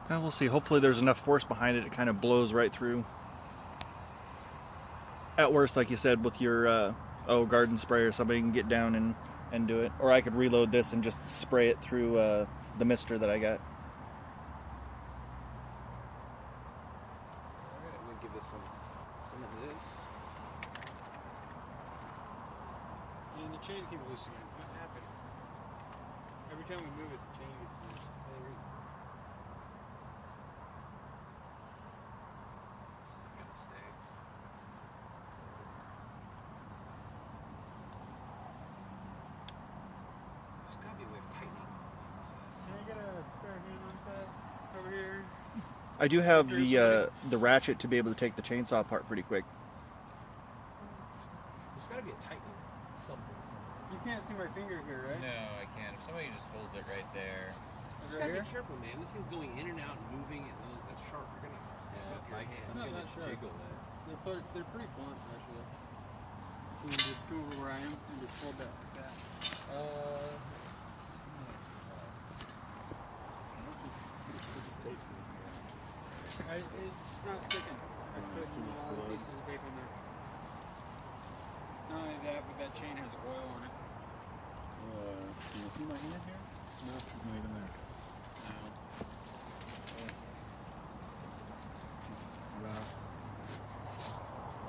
Well, we'll see. Hopefully there's enough force behind it. It kind of blows right through. At worst, like you said, with your garden sprayer, somebody can get down and do it. Or I could reload this and just spray it through the mister that I got. Alright, I'm gonna give this some of this. And the chain came loose again. What happened? Every time we move it, the chain gets loose. This isn't gonna stay. There's gotta be a way of tightening this. Can I get a spare hand on set over here? I do have the ratchet to be able to take the chainsaw apart pretty quick. There's gotta be a tightening something. You can't see my finger here, right? No, I can't. If somebody just holds it right there. You Right gotta here? be careful, man. This thing's going in and out and moving, and that's sharp. You're gonna cut your hand. No, not sure. Jiggle it. They're pretty blunt, actually. You can just come over where I am and just hold that like that. It's not sticking. I put a lot of pieces of tape in there. Not only that, but that chain has oil on it. Can you see my hand here? No. It's not even there.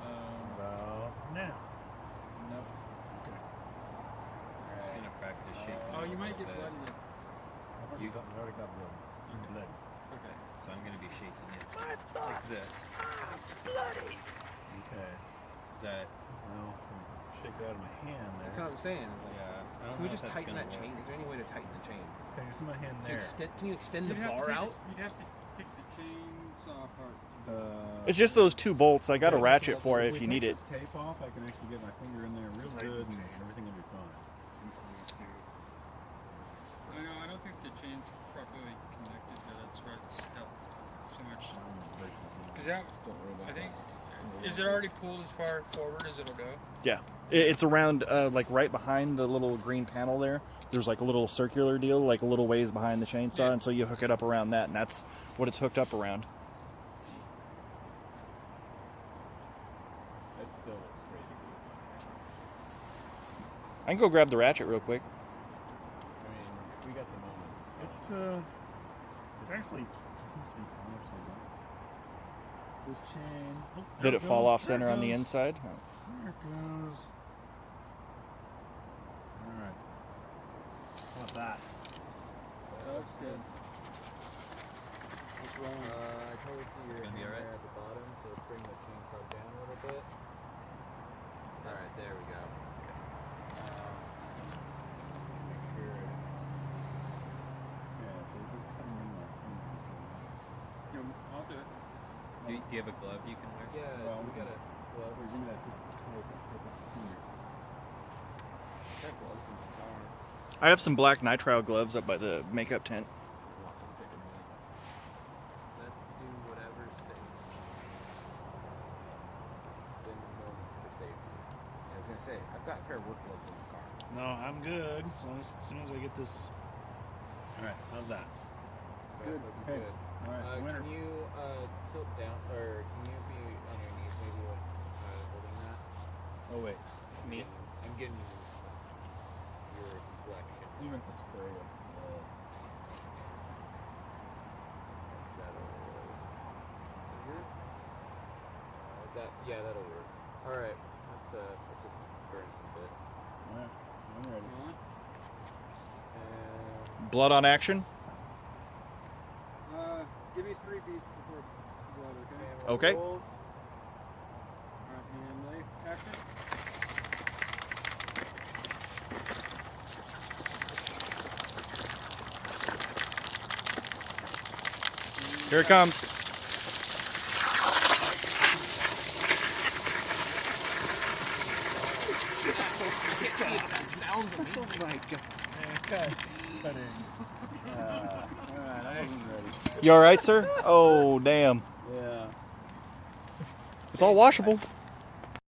About now. Nope. Okay. Just gonna practice shaking. Oh, you it a might get little blood bit. in there. You already got blood. Blood. Okay. So I'm gonna be shaking it like this. Okay. Is that? Well, shake that out of my hand there. That's what I'm saying. Is like, Yeah. I don't can we know just if that's tighten gonna that work. chain? Is there any way to tighten the chain? Okay, you see my hand there. Can you extend the You'd have to bar take out? You'd have to pick the chainsaw apart. It's just those two bolts. I got a okay, ratchet so for it we if you take need it. this tape off, I can actually get my finger in there real good and everything will be fine. I don't think the chain's properly connected, but that's why it's helped so much. Because that, Don't worry about I think, that. is it already pulled as far forward as it'll go? Yeah, it's around like right behind the little green panel there. There's like a little circular deal, like a little ways behind the chainsaw, Yeah. and so you hook it up around that, and that's what it's hooked up around. That still looks pretty decent. I can go grab the ratchet real quick. I mean, we got the moment. It's actually, it seems to be honestly done. This chain. Oh, there Did it fall goes, off there center on the goes, inside? There it goes. Alright. How about that? That looks good. What's wrong? I totally see your Gonna be hand alright? there at the bottom, so let's bring the chainsaw down a little bit. Alright, there we go. Make sure it's. Yeah, so this is cutting in my fingers. You know, I'll do it. Do you have a glove you can wear? Yeah, Well, we got a glove. Or give me that piece of tape and take off the finger. Got gloves in my car. I have some black nitrile gloves up by the makeup tent. I want something thicker than that. Let's do whatever's safe. Extend the moments for safety. Yeah, I was gonna say, I've got a pair of work gloves in my car. No, I'm good. As soon as I get this. Alright, how's that? Good. Looks Okay. good. Alright, winner. Can you tilt down, or can you be on your knees maybe when holding that? Oh, wait. Me? I'm getting your reflection. You meant the spray of blood. Shadow. Yeah, that'll work. Alright, let's just burn some bits. Alright, I'm ready. You want? And Blood on action? Give me 3 beats before blood, okay? camera Okay. rolls. Alright, hand lay, action. Here it comes. Sounds amazing. Oh my god. Alright, I ain't ready. You all right, sir? Oh, damn. Yeah. It's all washable.